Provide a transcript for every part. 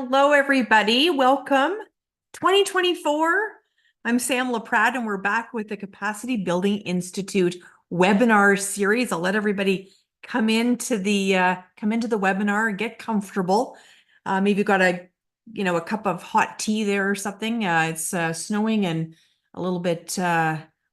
Hello, everybody. Welcome. 2024. I'm Sam Laprade, and we're back with the Capacity Building Institute webinar series. I'll let everybody come into the webinar and get comfortable. Maybe you've got a cup of hot tea there or something. It's snowing and a little bit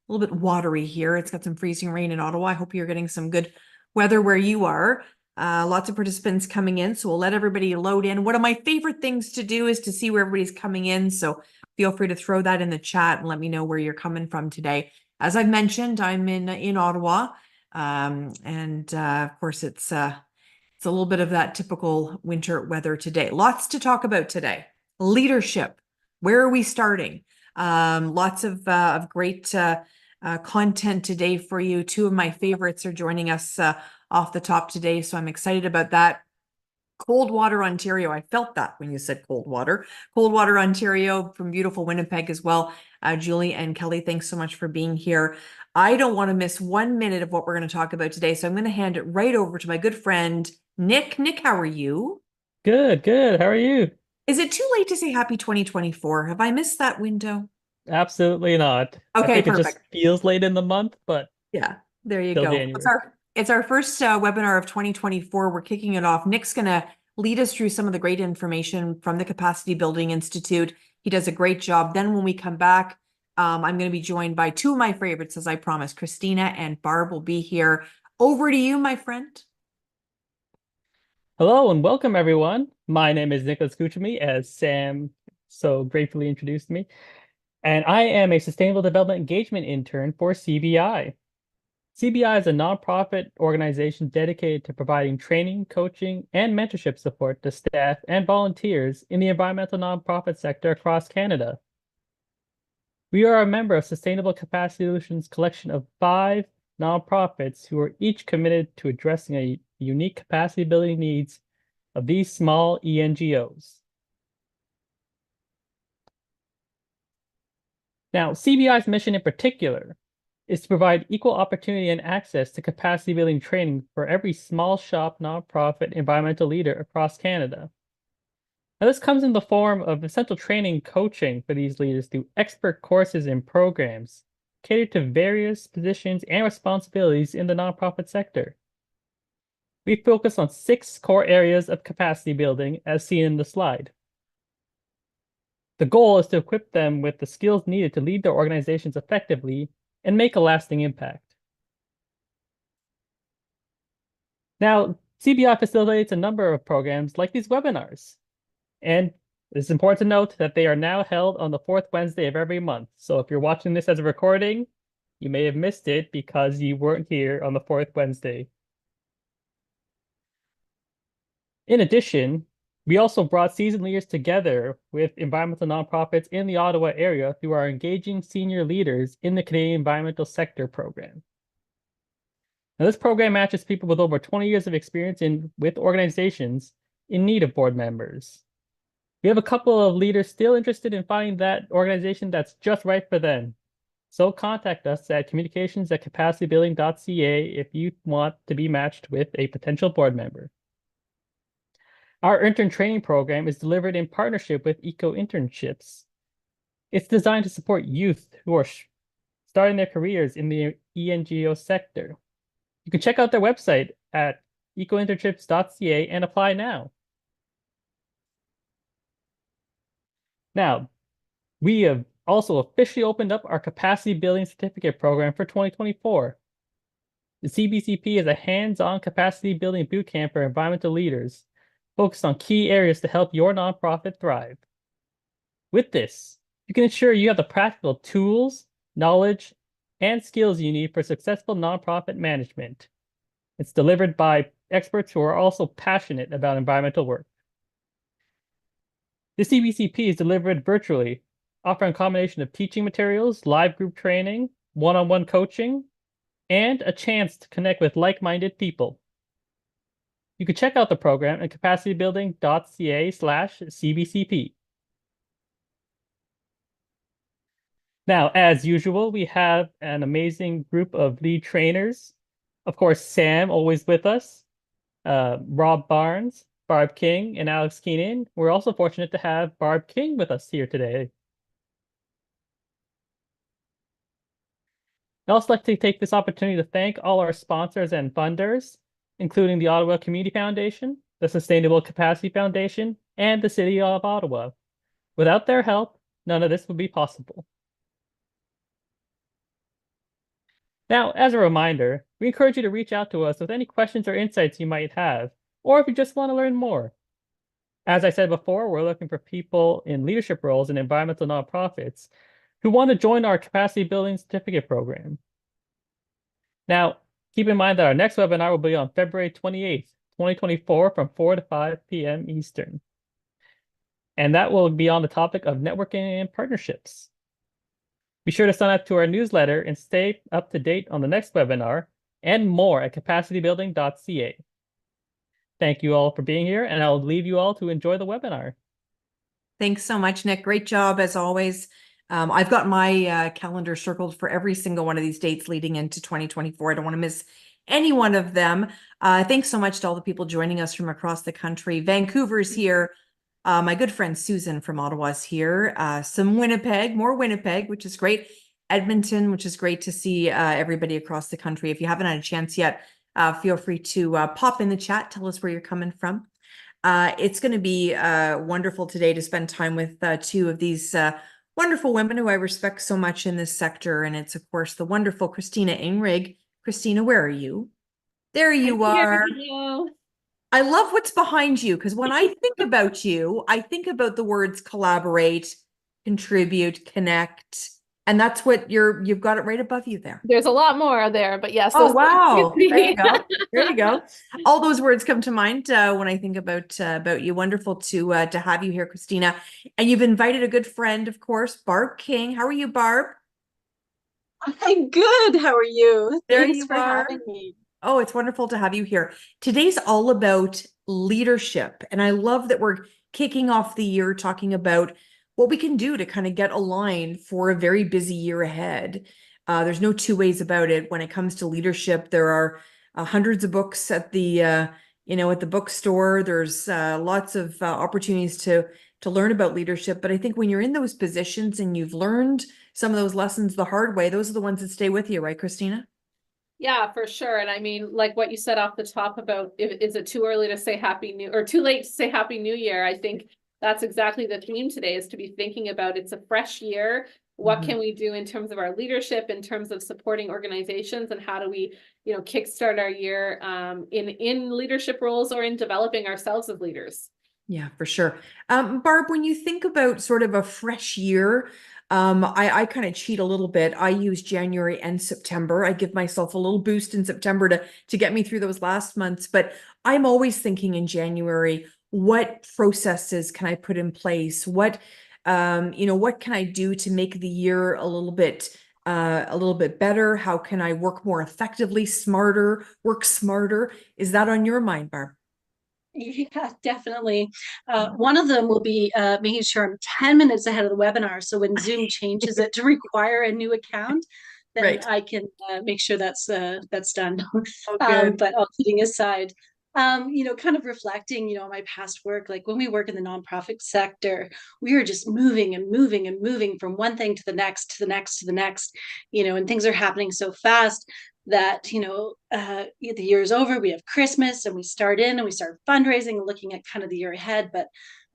watery here. It's got some freezing rain in Ottawa. I hope you're getting some good weather where you are. Lots of participants coming in, so we'll let everybody load in. One of my favorite things to do is to see where everybody's coming in, so feel free to throw that in the chat and let me know where you're coming from today. As I've mentioned, I'm in Ottawa, and of course it's a little bit of that typical winter weather today. Lots to talk about today. Leadership. Where are we starting? Lots of great content today for you. Two of my favorites are joining us off the top today, so I'm excited about that. Coldwater, Ontario. I felt that when you said Coldwater. Coldwater, Ontario, from beautiful Winnipeg as well. Julie and Kelly, thanks so much for being here. I don't want to miss 1 minute of what we're going to talk about today, so I'm going to hand it right over to my good friend, Nick. Nick, how are you? Good, good. How are you? Is it too late to say happy 2024? Have I missed that window? Absolutely not. I Okay, think it just perfect. feels late in the month, but Yeah, there you still go. It's January. our first webinar of 2024. We're kicking it off. Nick's going to lead us through some of the great information from the Capacity Building Institute. He does a great job. Then when we come back, I'm going to be joined by two of my favorites, as I promised. Kristina and Barb will be here. Over to you, my friend. Hello and welcome, everyone. My name is Nicholas Kuchemi, as Sam so gratefully introduced me, and I am a Sustainable Development Engagement intern for CBI. CBI is a nonprofit organization dedicated to providing training, coaching, and mentorship support to staff and volunteers in the environmental nonprofit sector across Canada. We are a member of Sustainable Capacity Solutions collection of 5 nonprofits who are each committed to addressing a unique capacity building needs of these small ENGOs. Now, CBI's mission in particular is to provide equal opportunity and access to capacity building training for every small shop nonprofit environmental leader across Canada. Now, this comes in the form of essential training coaching for these leaders through expert courses and programs catered to various positions and responsibilities in the nonprofit sector. We focus on 6 core areas of capacity building as seen in the slide. The goal is to equip them with the skills needed to lead their organizations effectively and make a lasting impact. Now, CBI facilitates a number of programs like these webinars. And it's important to note that they are now held on the 4th Wednesday of every month. So if you're watching this as a recording, you may have missed it because you weren't here on the 4th Wednesday. In addition, we also brought seasoned leaders together with environmental nonprofits in the Ottawa area through our Engaging Senior Leaders in the Canadian Environmental Sector program. Now, this program matches people with over 20 years of experience with organizations in need of board members. We have a couple of leaders still interested in finding that organization that's just right for them. So contact us at communications@capacitybuilding.ca if you want to be matched with a potential board member. Our intern training program is delivered in partnership with Eco-Internships. It's designed to support youth who are starting their careers in the ENGO sector. You can check out their website at ecointernships.ca and apply now. Now, we have also officially opened up our Capacity Building Certificate program for 2024. The CBCP is a hands-on capacity building bootcamp for environmental leaders focused on key areas to help your nonprofit thrive. With this, you can ensure you have the practical tools, knowledge, and skills you need for successful nonprofit management. It's delivered by experts who are also passionate about environmental work. The CBCP is delivered virtually, offering a combination of teaching materials, live group training, one-on-one coaching, and a chance to connect with like-minded people. You can check out the program at capacitybuilding.ca/CBCP. Now, as usual, we have an amazing group of lead trainers. Of course, Sam, always with us, Rob Barnes, Barb King and Alex Keenan. We're also fortunate to have Barb King with us here today. I'd also like to take this opportunity to thank all our sponsors and funders, including the Ottawa Community Foundation, the Sustainable Capacity Foundation, and the City of Ottawa. Without their help, none of this would be possible. Now, as a reminder, we encourage you to reach out to us with any questions or insights you might have, or if you just want to learn more. As I said before, we're looking for people in leadership roles in environmental nonprofits who want to join our capacity building certificate program. Now, keep in mind that our next webinar will be on February 28th, 2024 from 4 to 5 p.m. Eastern. And that will be on the topic of networking and partnerships. Be sure to sign up to our newsletter and stay up to date on the next webinar and more at capacitybuilding.ca. Thank you all for being here, and I'll leave you all to enjoy the webinar. Thanks so much, Nick. Great job as always. I've got my calendar circled for every single one of these dates leading into 2024. I don't want to miss any one of them. Thanks so much to all the people joining us from across the country. Vancouver's here. My good friend Susan from Ottawa's here. Some Winnipeg, more Winnipeg, which is great. Edmonton, which is great to see everybody across the country. If you haven't had a chance yet, feel free to pop in the chat. Tell us where you're coming from. It's going to be wonderful today to spend time with two of these wonderful women who I respect so much in this sector. And it's, of course, the wonderful Kristina Inrig. Kristina, where are you? There you are. Hello. I love what's behind you, because when I think about you, I think about the words collaborate, contribute, connect, and that's what you've got it right above you there. There's a lot more there, but yes. Oh, wow. There you go. There you go. All those words come to mind when I think about you. Wonderful to have you here, Kristina. And you've invited a good friend, of course, Barb King. How are you, Barb? I'm good. How are you? There Thanks you for are. having me. Oh, it's wonderful to have you here. Today's all about leadership. And I love that we're kicking off the year talking about what we can do to kind of get aligned for a very busy year ahead. There's no two ways about it. When it comes to leadership, there are hundreds of books at the at the bookstore. There's lots of opportunities to learn about leadership. But I think when you're in those positions and you've learned some of those lessons the hard way, those are the ones that stay with you, right, Kristina? Yeah, for sure. And I mean, like what you said off the top about, is it too early to say too late to say Happy New Year? I think that's exactly the theme today, is to be thinking about, it's a fresh year. What can we do in terms of our leadership, in terms of supporting organizations, and how do we, kickstart our year in leadership roles or in developing ourselves as leaders? Yeah, for sure. Barb, when you think about sort of a fresh year, I kind of cheat a little bit. I use January and September. I give myself a little boost in September to get me through those last months. But I'm always thinking in January, what processes can I put in place? What can I do to make the year a little bit better? How can I work more effectively, work smarter? Is that on your mind, Barb? Yeah, definitely. One of them will be making sure I'm 10 minutes ahead of the webinar. So when Zoom changes it to require a new account, then Right. I can make sure that's done. Oh, good. But all kidding aside, kind of reflecting, on my past work, like when we work in the nonprofit sector, we are just moving and moving and moving from one thing to the next, to the next, to the next, and things are happening so fast that the year is over, we have Christmas, and we start fundraising and looking at kind of the year ahead. But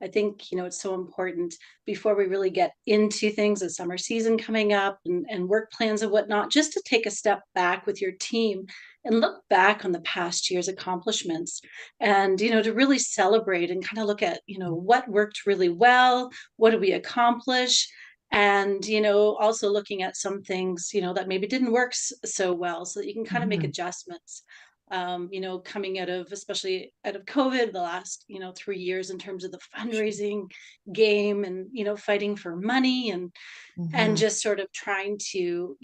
I think it's so important before we really get into things, the summer season coming up, and work plans and whatnot, just to take a step back with your team and look back on the past year's accomplishments, and to really celebrate and kind of look at what worked really well, what did we accomplish, and also looking at some things that maybe didn't work so well, so that you can kind of make adjustments. Coming especially out of COVID, the last 3 years, in terms of the fundraising game, and fighting for money, and just sort of trying to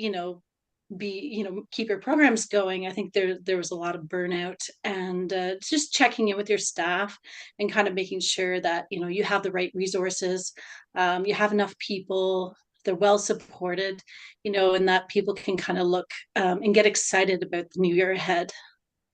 keep your programs going. I think there was a lot of burnout, and just checking in with your staff and kind of making sure that you have the right resources, you have enough people, they're well supported, and that people can kind of look and get excited about the new year ahead.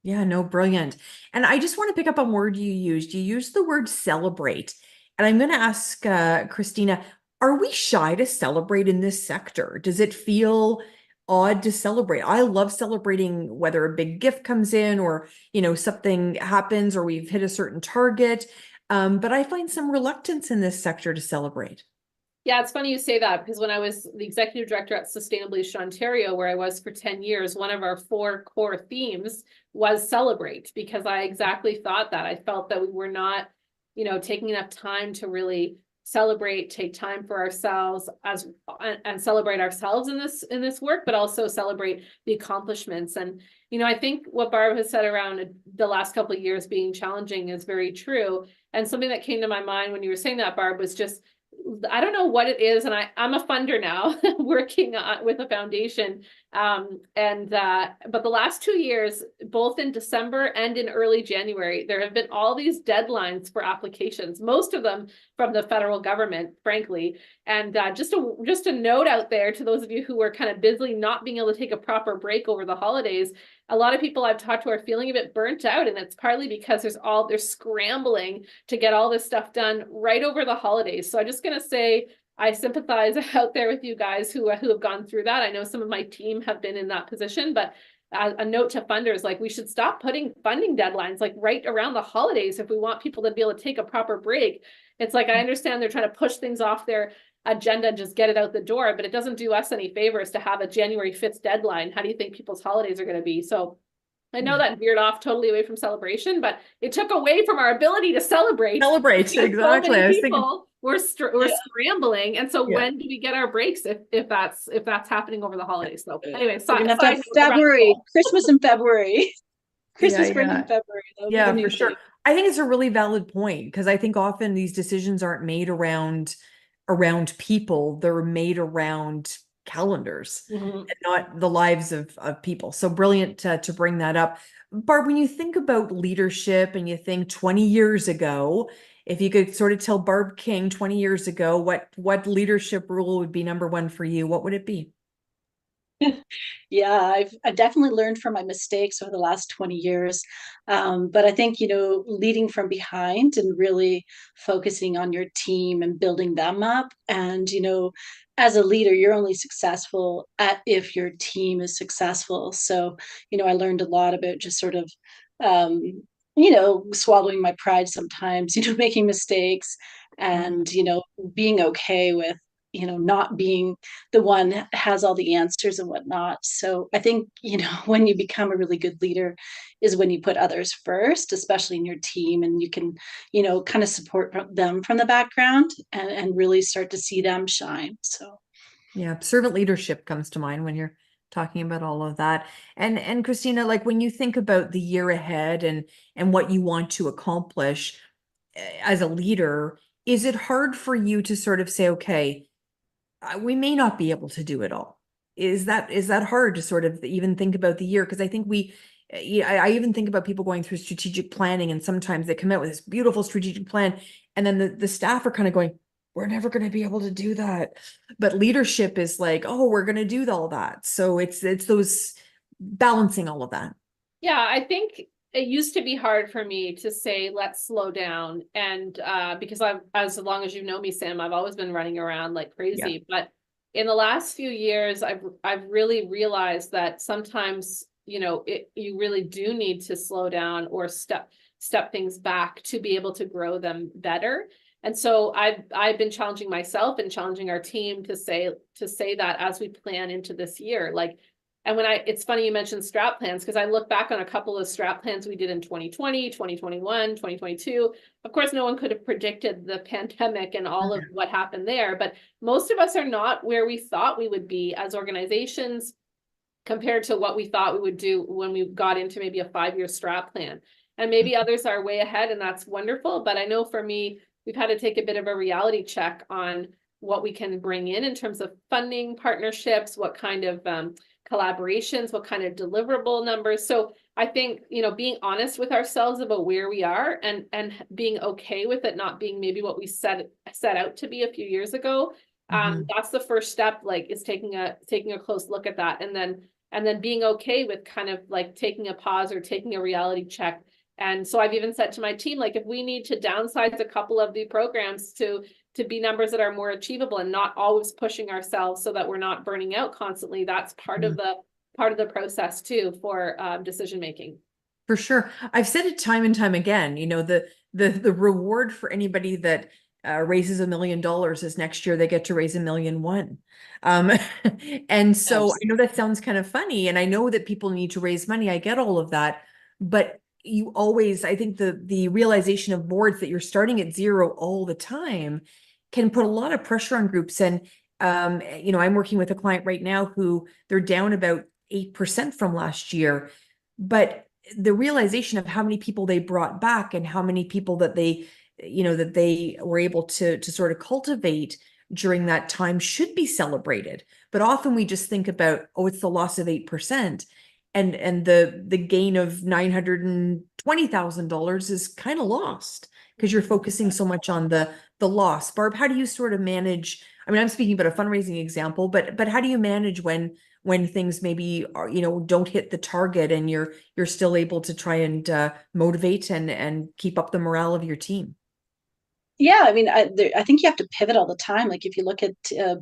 Yeah, no, brilliant. And I just want to pick up on word you used. You used the word celebrate. And I'm going to ask Kristina, are we shy to celebrate in this sector? Does it feel odd to celebrate? I love celebrating whether a big gift comes in or, something happens or we've hit a certain target. But I find some reluctance in this sector to celebrate. Yeah, it's funny you say that because when I was the executive director at Sustainably Ontario, where I was for 10 years, one of our 4 core themes was celebrate, because I exactly thought that. I felt that we were not, taking enough time to really celebrate, take time for ourselves and celebrate ourselves in this work, but also celebrate the accomplishments. And, I think what Barb has said around the last couple of years being challenging is very true. And something that came to my mind when you were saying that, Barb, was just, I don't know what it is, and I'm a funder now, working with a foundation. But the last 2 years, both in December and in early January, there have been all these deadlines for applications, most of them from the federal government, frankly. And just a note out there to those of you who are kind of busy not being able to take a proper break over the holidays. A lot of people I've talked to are feeling a bit burnt out, and it's partly because they're scrambling to get all this stuff done right over the holidays. So I'm just going to say I sympathize out there with you guys who have gone through that. I know some of my team have been in that position, but a note to funders, like, we should stop putting funding deadlines like right around the holidays if we want people to be able to take a proper break. It's like, I understand they're trying to push things off their agenda and just get it out the door, but it doesn't do us any favors to have a January 5th deadline. How do you think people's holidays are going to be? So I know that veered off totally away from celebration, but it took away from our ability to celebrate. Celebrate, exactly. So many I was people we're scrambling, and so Yeah. when do we get our breaks if that's happening over the holidays? So anyway, We're gonna have to have February, Christmas in February, Christmas break in February. Yeah, for sure. I think it's a really valid point, because I think often these decisions aren't made around people; they're made around calendars and not the lives of people. So brilliant to bring that up. Barb, when you think about leadership and you think 20 years ago, if you could sort of tell Barb King 20 years ago what leadership rule would be number one for you, what would it be? Yeah, I've definitely learned from my mistakes over the last 20 years. But I think, leading from behind and really focusing on your team and building them up. And, as a leader, you're only successful if your team is successful. So, I learned a lot about just sort of, swallowing my pride sometimes, making mistakes and, being okay with not being the one that has all the answers and whatnot. So I think, when you become a really good leader is when you put others first, especially in your team, and you can, kind of support them from the background and really start to see them shine. So Yeah, servant leadership comes to mind when you're talking about all of that. And Kristina, like, when you think about the year ahead and what you want to accomplish as a leader, is it hard for you to sort of say, okay, we may not be able to do it all? Is that hard to sort of even think about the year? Because I think I even think about people going through strategic planning, and sometimes they come out with this beautiful strategic plan, and then the staff are kind of going, we're never going to be able to do that. But leadership is like, oh, we're going to do all that. So it's those balancing all of that. Yeah, I think it used to be hard for me to say, let's slow down. And because as long as you know me, Sam, I've always been running around like crazy. Yeah. But in the last few years, I've really realized that sometimes, you really do need to slow down or step things back to be able to grow them better. And so I've been challenging myself and challenging our team to say that as we plan into this year. Like, and it's funny you mentioned strat plans, because I look back on a couple of strat plans we did in 2020, 2021, 2022. Of course, no one could have predicted the pandemic and all of what happened there, but most of us are not where we thought we would be as organizations compared to what we thought we would do when we got into maybe a 5-year strat plan. And maybe others are way ahead, and that's wonderful. But I know for me, we've had to take a bit of a reality check on what we can bring in terms of funding partnerships, what kind of collaborations, what kind of deliverable numbers. So I think, being honest with ourselves about where we are and being okay with it not being maybe what we set out to be a few years ago. That's the first step, like, is taking a close look at that. And then and then being okay with kind of like taking a pause or taking a reality check. And so I've even said to my team, like, if we need to downsize a couple of the programs to be numbers that are more achievable and not always pushing ourselves so that we're not burning out constantly, that's part of the process too for decision making. For sure. I've said it time and time again, you know, the reward for anybody that raises $1 million is next year they get to raise 1,000,001. And so I know that sounds kind of funny, and I know that people need to raise money. I get all of that, but you always, I think the realization of boards that you're starting at zero all the time can put a lot of pressure on groups. And you know, I'm working with a client right now who they're down about 8% from last year, but the realization of how many people they brought back and how many people that they, you know, that they were able to sort of cultivate during that time should be celebrated. But often we just think about, oh, it's the loss of 8%. And the gain of $920,000 is kind of lost because you're focusing so much on the loss. Barb, how do you sort of manage? I mean, I'm speaking about a fundraising example, but how do you manage when things maybe are, you know, don't hit the target and you're still able to try and motivate and keep up the morale of your team? Yeah, I mean, I think you have to pivot all the time. Like if you look at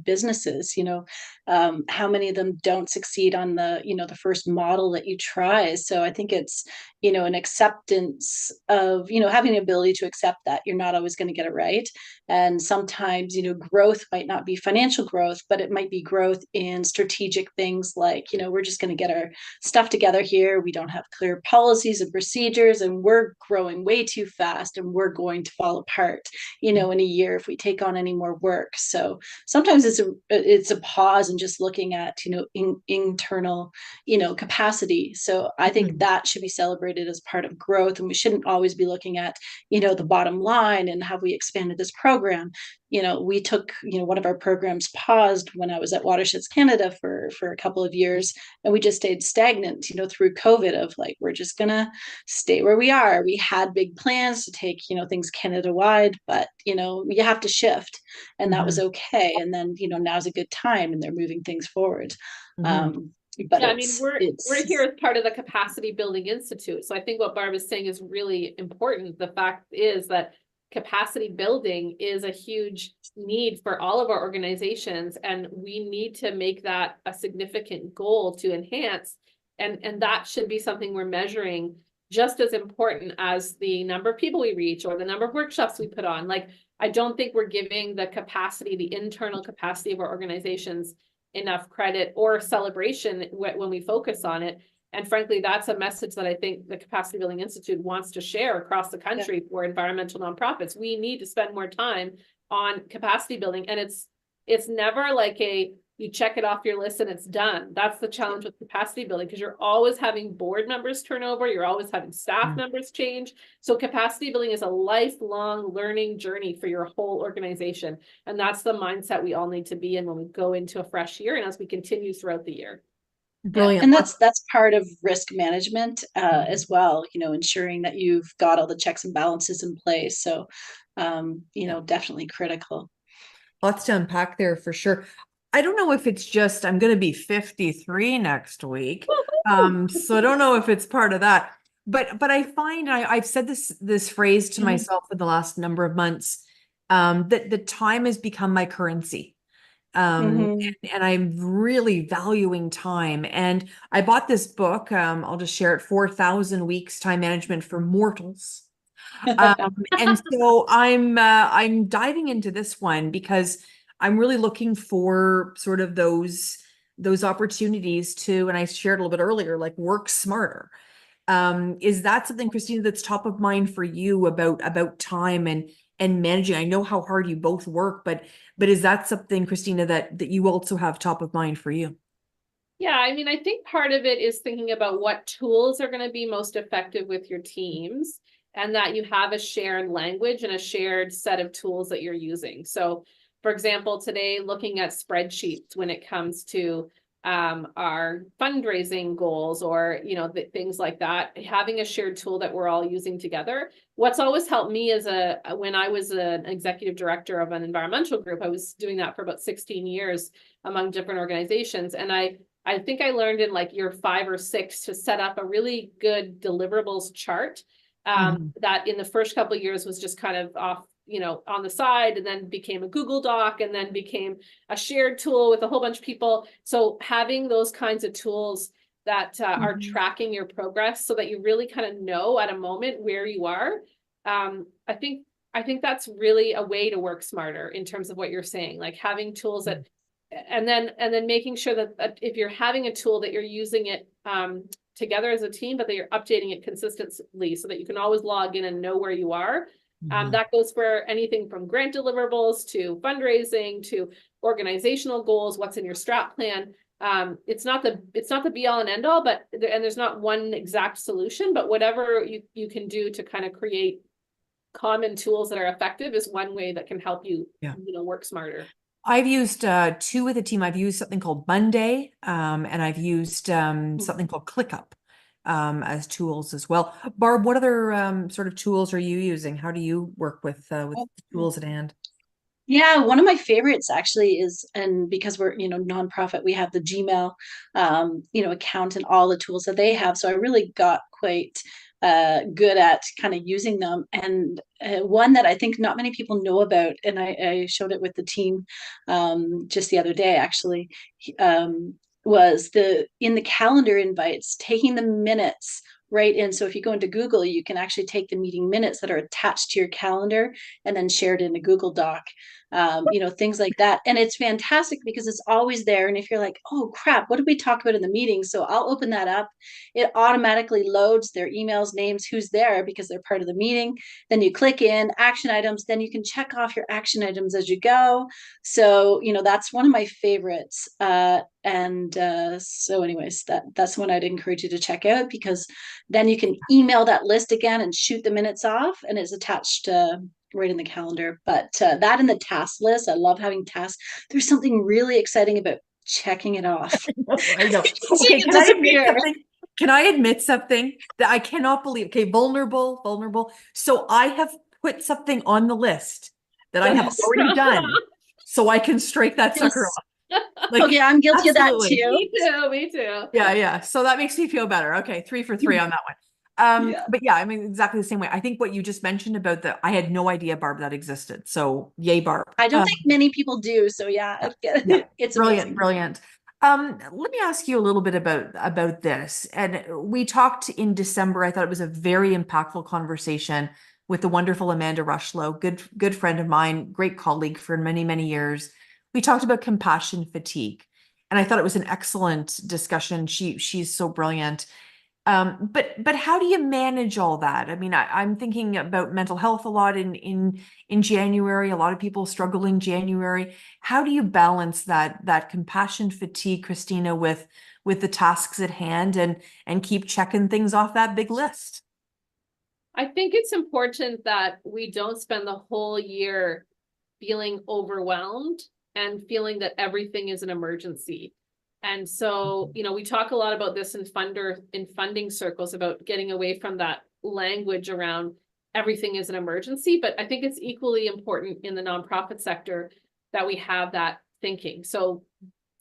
businesses, you know, how many of them don't succeed on the, you know, the first model that you try. So I think it's, you know, an acceptance of, you know, having the ability to accept that you're not always going to get it right. And sometimes, you know, growth might not be financial growth, but it might be growth in strategic things like, you know, we're just going to get our stuff together here. We don't have clear policies and procedures, and we're growing way too fast and we're going to fall apart, you know, in a year if we take on any more work. So sometimes it's a pause and just looking at, you know, internal, you know, capacity. So I think that should be celebrated as part of growth, and we shouldn't always be looking at, you know, the bottom line and have we expanded this program. You know, we took, you know, one of our programs paused when I was at Watersheds Canada for a couple of years, and we just stayed stagnant, you know, through COVID of like, we're just gonna stay where we are. We had big plans to take, you know, things Canada wide, but, you know, you have to shift, and that was okay. And then, you know, now's a good time and they're moving things forward. But yeah, I mean, we're here as part of the Capacity Building Institute. So I think what Barb is saying is really important. The fact is that capacity building is a huge need for all of our organizations, and we need to make that a significant goal to enhance. And that should be something we're measuring just as important as the number of people we reach or the number of workshops we put on. Like, I don't think we're giving the capacity, the internal capacity of our organizations enough credit or celebration when we focus on it. And frankly, that's a message that I think the Capacity Building Institute wants to share across the country for environmental nonprofits. We need to spend more time on capacity building. And it's never like you check it off your list and it's done. That's the challenge with capacity building, because you're always having board members turnover. You're always having staff members change. So capacity building is a lifelong learning journey for your whole organization. And that's the mindset we all need to be in when we go into a fresh year and as we continue throughout the year. Brilliant. And that's part of risk management as well, you know, ensuring that you've got all the checks and balances in place. So, you know, definitely critical. Lots to unpack there for sure. I don't know if it's just, I'm going to be 53 next week. So I don't know if it's part of that, but I find I've said this phrase to myself for the last number of months, that the time has become my currency. And I'm really valuing time. And I bought this book. I'll just share it, 4,000 Weeks Time Management for Mortals. And so I'm diving into this one because I'm really looking for sort of those opportunities to, and I shared a little bit earlier, like work smarter. Is that something, Kristina, that's top of mind for you about time and managing? I know how hard you both work, but is that something, Kristina, that you also have top of mind for you? Yeah, I mean, I think part of it is thinking about what tools are going to be most effective with your teams, and that you have a shared language and a shared set of tools that you're using. So, for example, today, looking at spreadsheets when it comes to our fundraising goals or, you know, things like that, having a shared tool that we're all using together. What's always helped me is when I was an executive director of an environmental group, I was doing that for about 16 years among different organizations. And I I think I learned in like year 5 or 6 to set up a really good deliverables chart. That in the first couple of years was just kind of off, you know, on the side, and then became a Google Doc, and then became a shared tool with a whole bunch of people. So having those kinds of tools that are tracking your progress so that you really kind of know at a moment where you are. I think that's really a way to work smarter in terms of what you're saying, like having tools that, and then making sure that if you're having a tool that you're using it together as a team, but that you're updating it consistently so that you can always log in and know where you are. That goes for anything from grant deliverables to fundraising to organizational goals, what's in your strat plan. It's not the be all and end all, but there's not one exact solution, but whatever you can do to kind of create common tools that are effective is one way that can help you, you know, work smarter. I've used 2 with a team. I've used something called Monday, and I've used something called ClickUp as tools as well. Barb, what other sort of tools are you using? How do you work with tools at hand? Yeah, one of my favorites actually is, and because we're, you know, nonprofit, we have the Gmail, you know, account and all the tools that they have. So I really got quite good at kind of using them. And one that I think not many people know about, and I showed it with the team just the other day, actually, was in the calendar invites, taking the minutes right in. So if you go into Google, you can actually take the meeting minutes that are attached to your calendar and then share it in a Google Doc, you know, things like that. And it's fantastic because it's always there. And if you're like, oh crap, what did we talk about in the meeting? So I'll open that up. It automatically loads their emails, names, who's there because they're part of the meeting. Then you click in action items, then you can check off your action items as you go. So, you know, that's one of my favorites. So anyways, that's one I'd encourage you to check out, because then you can email that list again and shoot the minutes off, and it's attached right in the calendar. But that and the task list, I love having tasks. There's something really exciting about checking it off. I know. Okay, can I admit something that I cannot believe? Okay, vulnerable. So I have put something on the list that I have already done, so I can strike that sucker off. Like, okay, I'm guilty absolutely. of that too. Me too. Yeah. So that makes me feel better. Okay, 3 for 3 on that one. But yeah, I mean, exactly the same way. I think what you just mentioned about I had no idea, Barb, that existed. So yay, Barb. I don't think many people do. So yeah. It's brilliant, amazing. brilliant. Let me ask you a little bit about this. And we talked in December. I thought it was a very impactful conversation with the wonderful Amanda Rushlow, good friend of mine, great colleague for many, many years. We talked about compassion fatigue, and I thought it was an excellent discussion. She's so brilliant. But how do you manage all that? I mean, I'm thinking about mental health a lot in January. A lot of people struggle in January. How do you balance that compassion fatigue, Kristina, with the tasks at hand and keep checking things off that big list? I think it's important that we don't spend the whole year feeling overwhelmed and feeling that everything is an emergency. And so, you know, we talk a lot about this in funding circles about getting away from that language around everything is an emergency. But I think it's equally important in the nonprofit sector that we have that thinking. So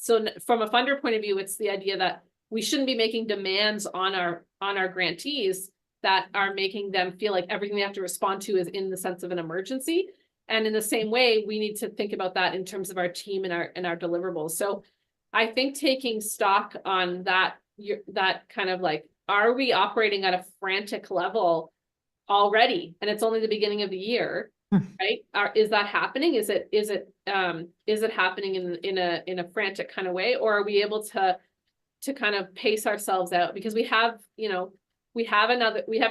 from a funder point of view, it's the idea that we shouldn't be making demands on our grantees that are making them feel like everything they have to respond to is in the sense of an emergency. And in the same way, we need to think about that in terms of our team and our deliverables. So I think taking stock on that kind of like, are we operating at a frantic level already? And it's only the beginning of the year, right? Is that happening? Is it happening in a frantic kind of way, or are we able to kind of pace ourselves out? Because we have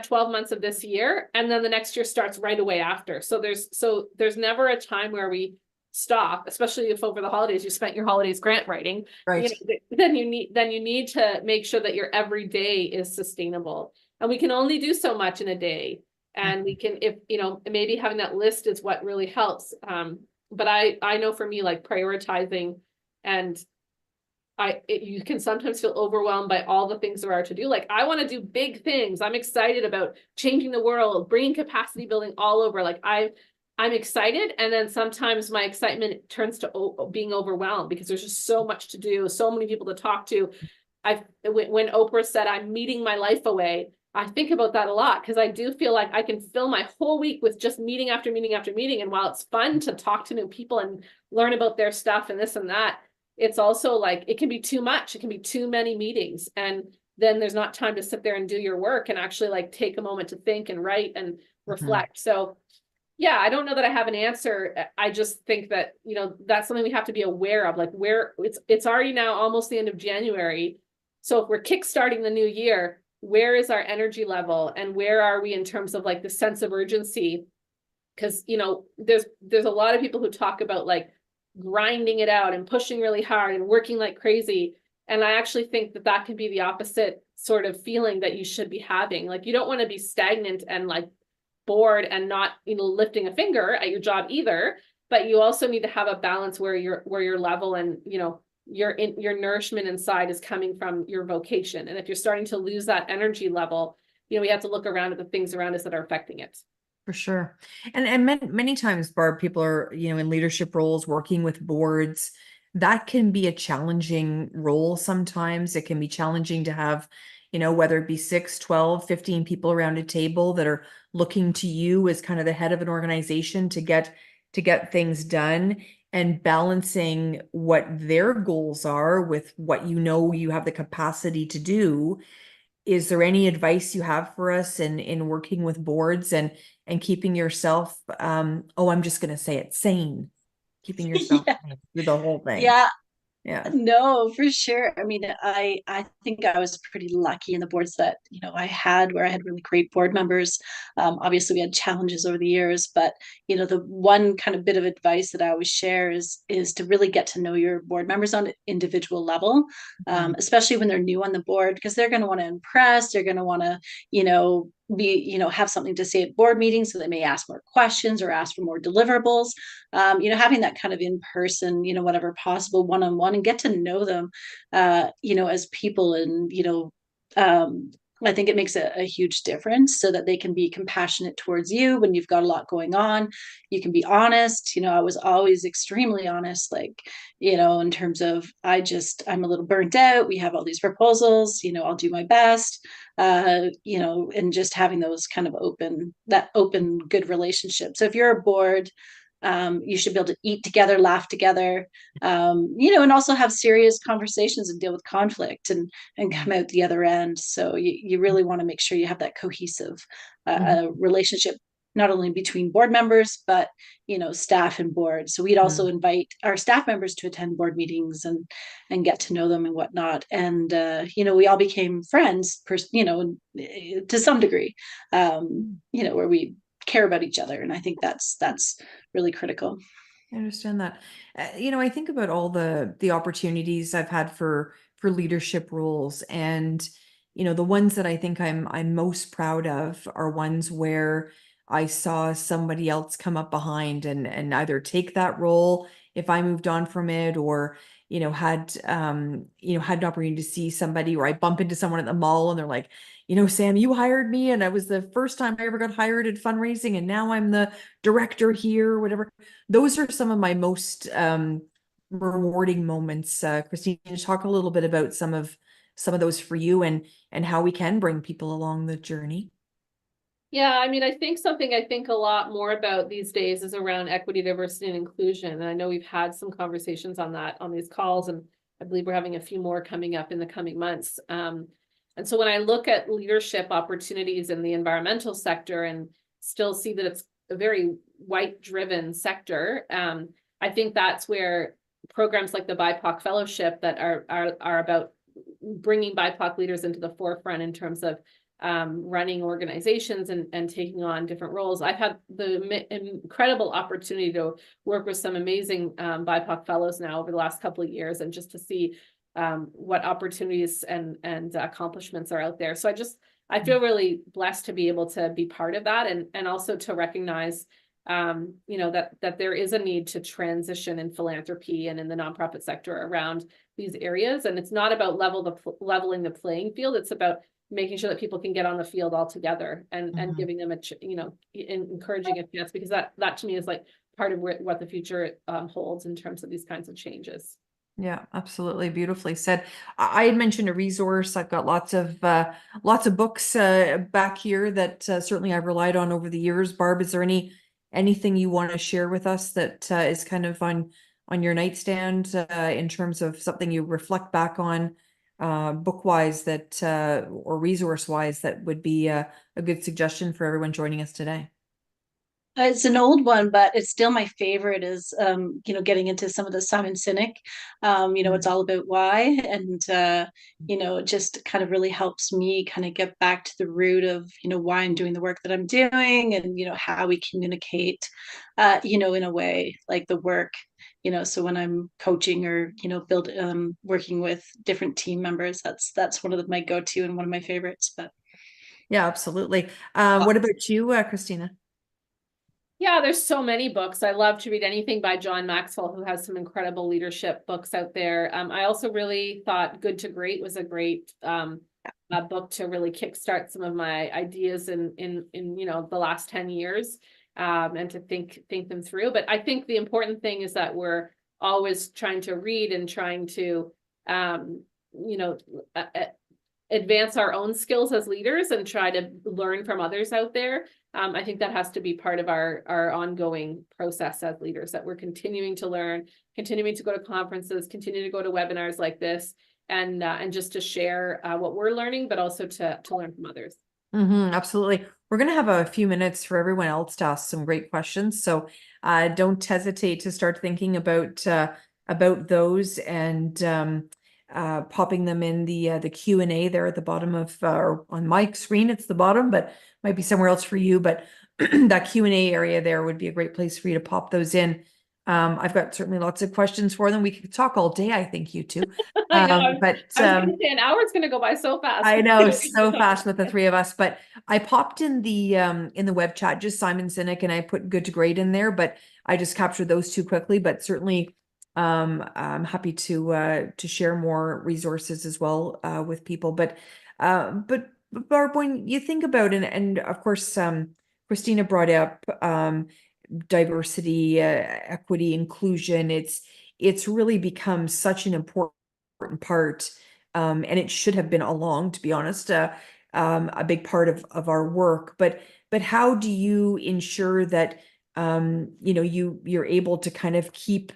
12 months of this year, and then the next year starts right away after. So there's never a time where we stop, especially if over the holidays you spent your holidays grant writing, right? Then you need to make sure that your every day is sustainable, and we can only do so much in a day. And we can, if you know, maybe having that list is what really helps. But I know for me, like prioritizing, and you can sometimes feel overwhelmed by all the things there are to do. Like, I want to do big things. I'm excited about changing the world, bringing capacity building all over. Like I'm excited, and then sometimes my excitement turns to being overwhelmed because there's just so much to do, so many people to talk to. When Oprah said I'm meeting my life away, I think about that a lot, because I do feel like I can fill my whole week with just meeting after meeting after meeting. And while it's fun to talk to new people and learn about their stuff and this and that, it's also like it can be too much. It can be too many meetings, and then there's not time to sit there and do your work and actually like take a moment to think and write and reflect. So yeah, I don't know that I have an answer. I just think that, you know, that's something we have to be aware of, like where it's already now almost the end of January. So if we're kickstarting the new year, where is our energy level, and where are we in terms of like the sense of urgency? Because, you know, there's a lot of people who talk about like grinding it out and pushing really hard and working like crazy. And I actually think that that can be the opposite sort of feeling that you should be having. Like, you don't want to be stagnant and like bored and not, you know, lifting a finger at your job either, but you also need to have a balance where your level and, you know, your nourishment inside is coming from your vocation. And if you're starting to lose that energy level, you know, we have to look around at the things around us that are affecting it. For sure. And many times, Barb, people are, you know, in leadership roles, working with boards. That can be a challenging role sometimes. It can be challenging to have, you know, whether it be 6, 12, 15 people around a table that are looking to you as kind of the head of an organization to get things done, and balancing what their goals are with what you know you have the capacity to do. Is there any advice you have for us in working with boards and keeping yourself, I'm just going to say it, sane, keeping yourself Yeah. sane through the whole thing? Yeah. Yeah. No, for sure. I mean, I think I was pretty lucky in the boards that, you know, I had, where I had really great board members. Obviously we had challenges over the years, but, you know, the one kind of bit of advice that I always share is to really get to know your board members on an individual level, especially when they're new on the board, because they're going to want to impress, they're going to want to, you know, have something to say at board meetings, so they may ask more questions or ask for more deliverables. You know, having that kind of in person, you know, whatever possible, one-on-one, and get to know them, you know, as people. And, you know, I think it makes a huge difference, so that they can be compassionate towards you when you've got a lot going on. You can be honest. You know, I was always extremely honest, like, you know, in terms of, I'm a little burnt out. We have all these proposals, you know, I'll do my best, you know, and just having those kind of open, good relationship. So if you're a board, you should be able to eat together, laugh together, you know, and also have serious conversations and deal with conflict and come out the other end. So you really want to make sure you have that cohesive relationship, not only between board members, but, you know, staff and board. So we'd also invite our staff members to attend board meetings and get to know them and whatnot. And, you know, we all became friends, you know, to some degree, you know, where we care about each other. And I think that's really critical. I understand that. You know, I think about all the opportunities I've had for leadership roles, and you know, the ones that I think I'm most proud of are ones where I saw somebody else come up behind and either take that role if I moved on from it, or you know, had an opportunity to see somebody, or I bump into someone at the mall and they're like, you know, Sam, you hired me, and I was the first time I ever got hired at fundraising, and now I'm the director here, or whatever. Those are some of my most rewarding moments. Kristina, talk a little bit about some of those for you, and how we can bring people along the journey. Yeah, I mean, I think something I think a lot more about these days is around equity, diversity, and inclusion. And I know we've had some conversations on that on these calls, and I believe we're having a few more coming up in the coming months. And so when I look at leadership opportunities in the environmental sector and still see that it's a very white-driven sector, I think that's where programs like the BIPOC Fellowship that are about bringing BIPOC leaders into the forefront in terms of running organizations and taking on different roles. I've had the incredible opportunity to work with some amazing BIPOC fellows now over the last couple of years, and just to see what opportunities and accomplishments are out there. So I feel really blessed to be able to be part of that, and also to recognize you know, that there is a need to transition in philanthropy and in the nonprofit sector around these areas. And it's not about leveling the playing field. It's about making sure that people can get on the field all together and Mhm. giving them encouraging a chance, because that to me is like part of what the future holds in terms of these kinds of changes. Yeah, absolutely. Beautifully said. I had mentioned a resource. I've got lots of books back here that certainly I've relied on over the years. Barb, is there anything you want to share with us that is kind of on your nightstand in terms of something you reflect back on book wise that or resource wise that would be a good suggestion for everyone joining us today? It's an old one, but it's still my favorite is, getting into some of the Simon Sinek. It's all about why. And, it just kind of really helps me kind of get back to the root of, why I'm doing the work that I'm doing and, how we communicate, in a way like the work, so when I'm coaching or, working with different team members, that's one of my go-to and one of my favorites, but. Yeah, absolutely. What about you, Kristina? Yeah, there's so many books. I love to read anything by John Maxwell, who has some incredible leadership books out there. I also really thought Good to Great was a great book to really kickstart some of my ideas in the last 10 years and to think them through. But I think the important thing is that we're always trying to read and trying to advance our own skills as leaders and try to learn from others out there. I think that has to be part of our ongoing process as leaders, that we're continuing to learn, continuing to go to conferences, continue to go to webinars like this, and just to share what we're learning, but also to learn from others. Absolutely. We're going to have a few minutes for everyone else to ask some great questions. So don't hesitate to start thinking about those and popping them in the Q&A there at the bottom of or on my screen. It's the bottom, but might be somewhere else for you. But that Q&A area there would be a great place for you to pop those in. I've got certainly lots of questions for them. We could talk all day, I think, you two. I know. But I was going to say an hour is going to go by so fast. I know, so fast with the three of us. But I popped in the web chat just Simon Sinek, and I put Good to Great in there. But I just captured those two quickly. But certainly, I'm happy to share more resources as well with people. But Barb, when you think about it, and of course, Kristina brought up diversity, equity, inclusion. It's really become such an important part, and it should have been all along, to be honest, a big part of our work. But how do you ensure that you're able to kind of keep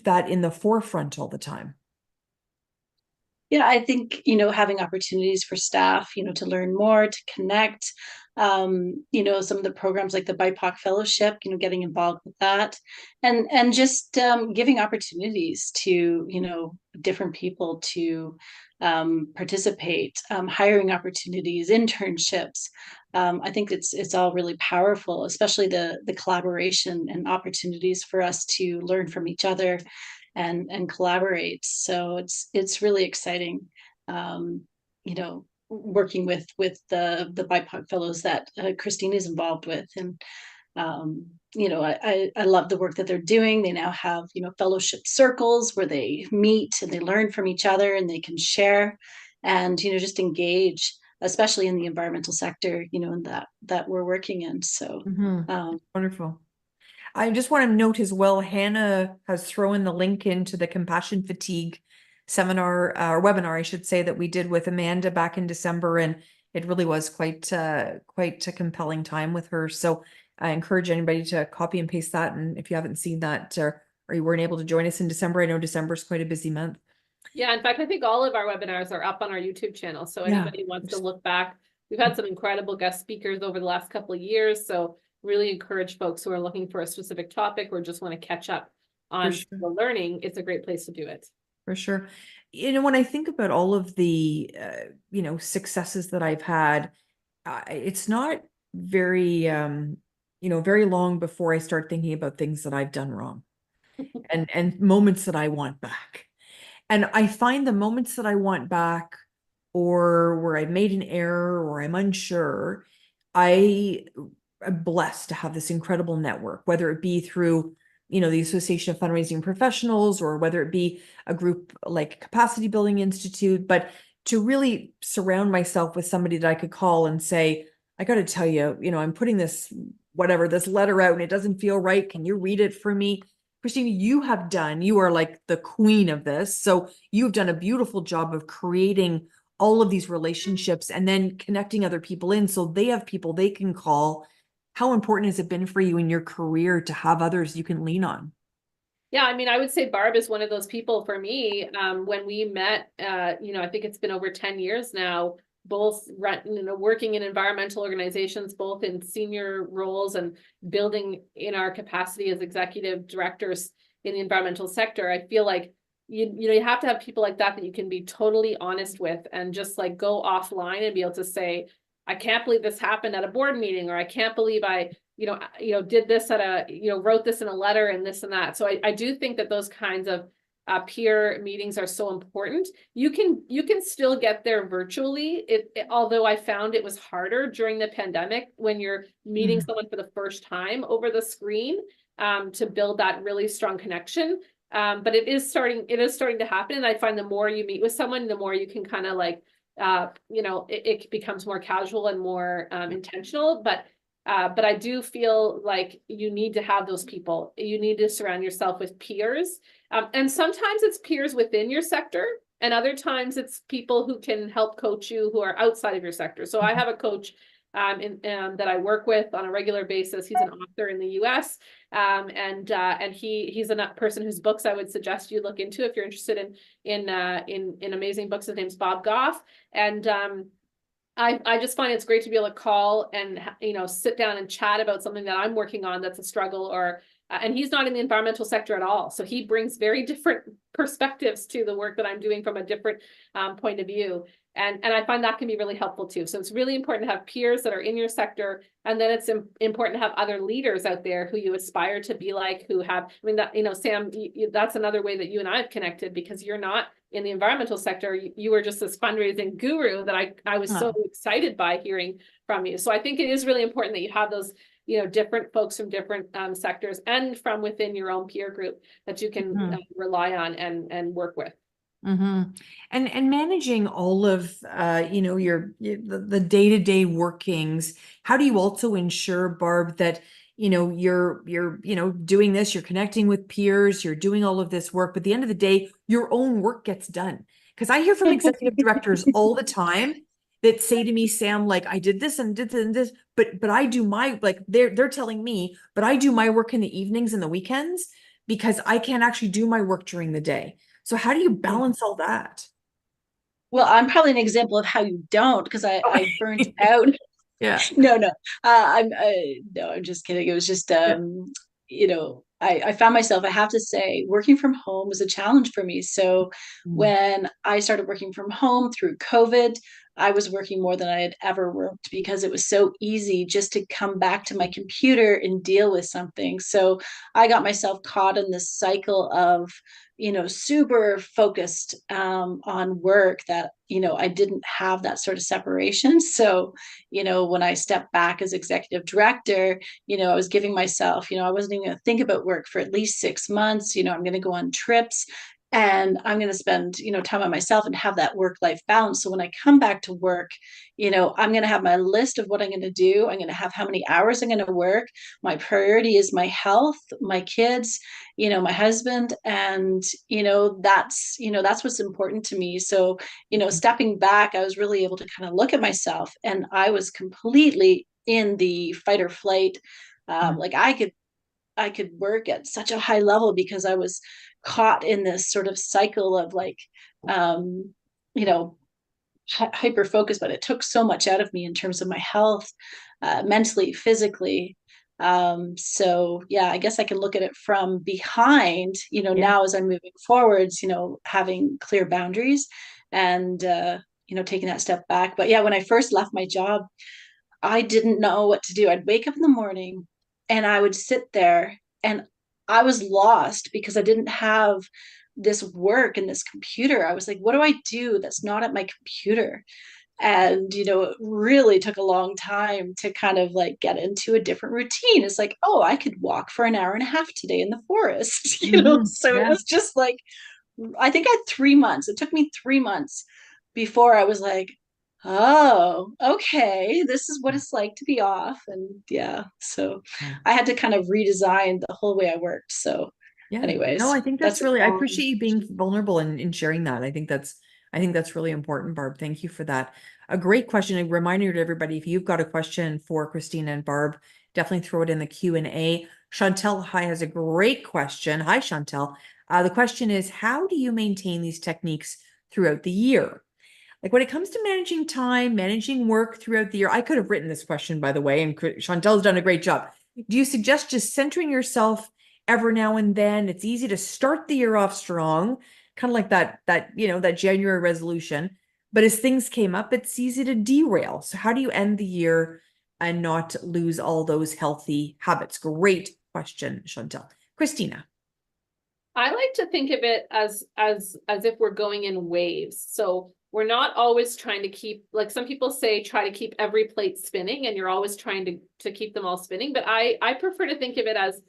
that in the forefront all the time? Yeah, I think, having opportunities for staff, to learn more, to connect, some of the programs like the BIPOC Fellowship, getting involved with that and just giving opportunities to, different people to participate, hiring opportunities, internships. I think it's all really powerful, especially the collaboration and opportunities for us to learn from each other and collaborate. So it's really exciting, working with the BIPOC fellows that Kristina is involved with. And I love the work that they're doing. They now have, fellowship circles where they meet and they learn from each other and they can share and, just engage, especially in the environmental sector, in that we're working in. So Wonderful. I just want to note as well, Hannah has thrown the link into the compassion fatigue seminar or webinar, I should say, that we did with Amanda back in December, and it really was quite a compelling time with her. So I encourage anybody to copy and paste that. And if you haven't seen that or you weren't able to join us in December, I know December is quite a busy month. Yeah, in fact, I think all of our webinars are up on our YouTube channel. So anybody wants to look back, we've had some incredible guest speakers over the last couple of years. So really encourage folks who are looking for a specific topic or just want to catch up on the learning. It's a great place to do it. For sure. When I think about all of the, successes that I've had, it's not very, very long before I start thinking about things that I've done wrong and moments that I want back. And I find the moments that I want back or where I made an error or I'm unsure, I am blessed to have this incredible network, whether it be through, the Association of Fundraising Professionals or whether it be a group like Capacity Building Institute, but to really surround myself with somebody that I could call and say, I got to tell you, I'm putting this letter out and it doesn't feel right. Can you read it for me? Kristina, you are like the queen of this. So you've done a beautiful job of creating all of these relationships and then connecting other people in so they have people they can call. How important has it been for you in your career to have others you can lean on? Yeah, I mean, I would say Barb is one of those people for me. When we met, I think it's been over 10 years now, both working in environmental organizations, both in senior roles and building in our capacity as executive directors in the environmental sector. I feel like you have to have people like that you can be totally honest with and just like go offline and be able to say, I can't believe this happened at a board meeting, or I can't believe I did this wrote this in a letter and this and that. So I do think that those kinds of peer meetings are so important. You can still get there virtually. Although I found it was harder during the pandemic when you're meeting someone for the first time over the screen, to build that really strong connection. But it is starting to happen. And I find the more you meet with someone, the more you can kind of like, it becomes more casual and more intentional. But I do feel like you need to have those people. You need to surround yourself with peers. And sometimes it's peers within your sector, and other times it's people who can help coach you who are outside of your sector. So I have a coach that I work with on a regular basis. He's an author in the US. And he's a person whose books I would suggest you look into if you're interested in amazing books. His name's Bob Goff. And I just find it's great to be able to call and sit down and chat about something that I'm working on that's a struggle, or and he's not in the environmental sector at all, so he brings very different perspectives to the work that I'm doing from a different point of view, and I find that can be really helpful too. So it's really important to have peers that are in your sector, and then it's important to have other leaders out there who you aspire to be like, who have, I mean, that, Sam, that's another way that you and I have connected, because you're not in the environmental sector. You were just this fundraising guru that I was so excited by hearing from you. So I think it is really important that you have those, different folks from different sectors and from within your own peer group that you can rely on and work with. And managing all of the day-to-day workings, how do you also ensure, Barb, that you're doing this, you're connecting with peers, you're doing all of this work, but at the end of the day your own work gets done? Because I hear from executive directors all the time that say to me, Sam, like, I did this and did this and this, but I do my, like, they're telling me, but I do my work in the evenings and the weekends because I can't actually do my work during the day. So how do you balance all that? Well, I'm probably an example of how you don't, because I burnt out. Yeah. No, I'm just kidding. It was just, I found myself, I have to say, working from home was a challenge for me. So when I started working from home through COVID, I was working more than I had ever worked, because it was so easy just to come back to my computer and deal with something. So I got myself caught in this cycle of, super focused on work, that, I didn't have that sort of separation. So, when I stepped back as executive director, I was giving myself, I wasn't even going to think about work for at least 6 months. I'm going to go on trips, and I'm going to spend, time on myself and have that work-life balance. So when I come back to work, I'm going to have my list of what I'm going to do. I'm going to have how many hours I'm going to work. My priority is my health, my kids, my husband. And, that's what's important to me. So, stepping back, I was really able to kind of look at myself, and I was completely in the fight or flight. Like I could work at such a high level because I was caught in this sort of cycle of like, hyper focus, but it took so much out of me in terms of my health, mentally, physically. So yeah, I guess I can look at it from behind, now as I'm moving forwards, having clear boundaries and, taking that step back. But yeah, when I first left my job, I didn't know what to do. I'd wake up in the morning and I would sit there, and I was lost because I didn't have this work and this computer. I was like, what do I do that's not at my computer? And, it really took a long time to kind of like get into a different routine. It's like, oh, I could walk for an hour and a half today in the forest, So it was just like, I think I had 3 months. It took me 3 months before I was like, oh, okay, this is what it's like to be off. And yeah, so Yeah. I had to kind of redesign the whole way I worked. So Yeah. No, anyways, I think that's that's really, I all. appreciate you being vulnerable and in sharing that. I think that's really important, Barb. Thank you for that. A great question. A reminder to everybody, if you've got a question for Kristina and Barb, definitely throw it in the Q&A. Chantel Hi has a great question. Hi, Chantel. The question is, how do you maintain these techniques throughout the year? Like when it comes to managing time, managing work throughout the year, I could have written this question, by the way, and Chantel's done a great job. Do you suggest just centering yourself every now and then? It's easy to start the year off strong, kind of like that January resolution. But as things came up, it's easy to derail. So how do you end the year and not lose all those healthy habits? Great question, Chantel. Kristina. I like to think of it as if we're going in waves. So we're not always trying to keep, like some people say, try to keep every plate spinning, and you're always trying to keep them all spinning. But I prefer to think of it as